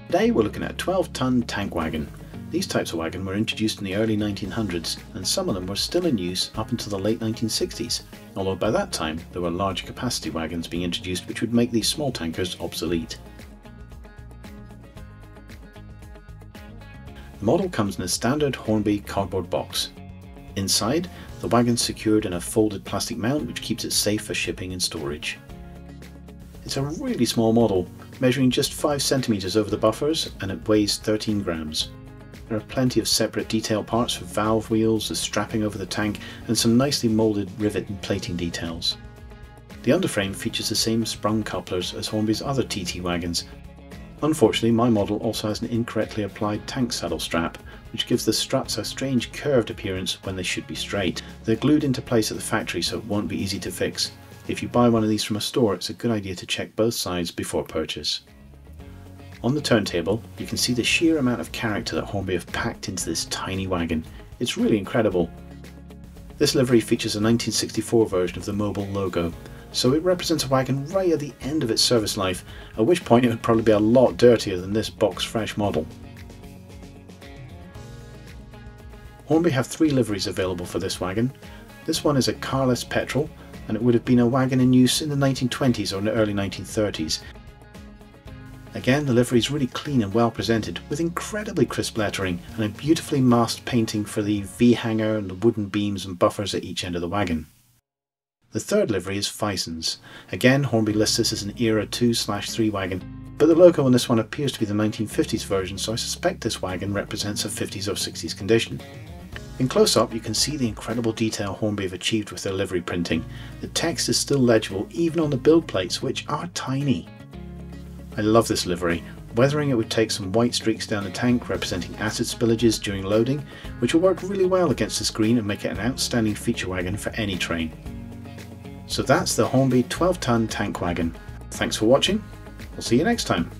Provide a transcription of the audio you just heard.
Today we're looking at a 12-ton tank wagon. These types of wagon were introduced in the early 1900s, and some of them were still in use up until the late 1960s, although by that time there were larger capacity wagons being introduced which would make these small tankers obsolete. The model comes in a standard Hornby cardboard box. Inside, the wagon's secured in a folded plastic mount which keeps it safe for shipping and storage. It's a really small model, measuring just 5 centimeters over the buffers, and it weighs 13 grams. There are plenty of separate detail parts for valve wheels, the strapping over the tank, and some nicely moulded rivet and plating details. The underframe features the same sprung couplers as Hornby's other TT wagons. Unfortunately, my model also has an incorrectly applied tank saddle strap, which gives the struts a strange curved appearance when they should be straight. They're glued into place at the factory, so it won't be easy to fix. If you buy one of these from a store, it's a good idea to check both sides before purchase. On the turntable, you can see the sheer amount of character that Hornby have packed into this tiny wagon. It's really incredible. This livery features a 1964 version of the Mobil logo, so it represents a wagon right at the end of its service life, at which point it would probably be a lot dirtier than this box fresh model. Hornby have 3 liveries available for this wagon. This one is a Carless Petrol, and it would have been a wagon in use in the 1920s or in the early 1930s. Again, the livery is really clean and well presented, with incredibly crisp lettering and a beautifully masked painting for the V-hanger and the wooden beams and buffers at each end of the wagon. The third livery is Fisons. Again, Hornby lists this as an Era 2/3 wagon, but the logo on this one appears to be the 1950s version, so I suspect this wagon represents a 50s or 60s condition. In close-up, you can see the incredible detail Hornby have achieved with their livery printing. The text is still legible even on the build plates, which are tiny. I love this livery. Weathering it would take some white streaks down the tank representing acid spillages during loading, which will work really well against this green and make it an outstanding feature wagon for any train. So that's the Hornby 12-ton tank wagon. Thanks for watching. We'll see you next time.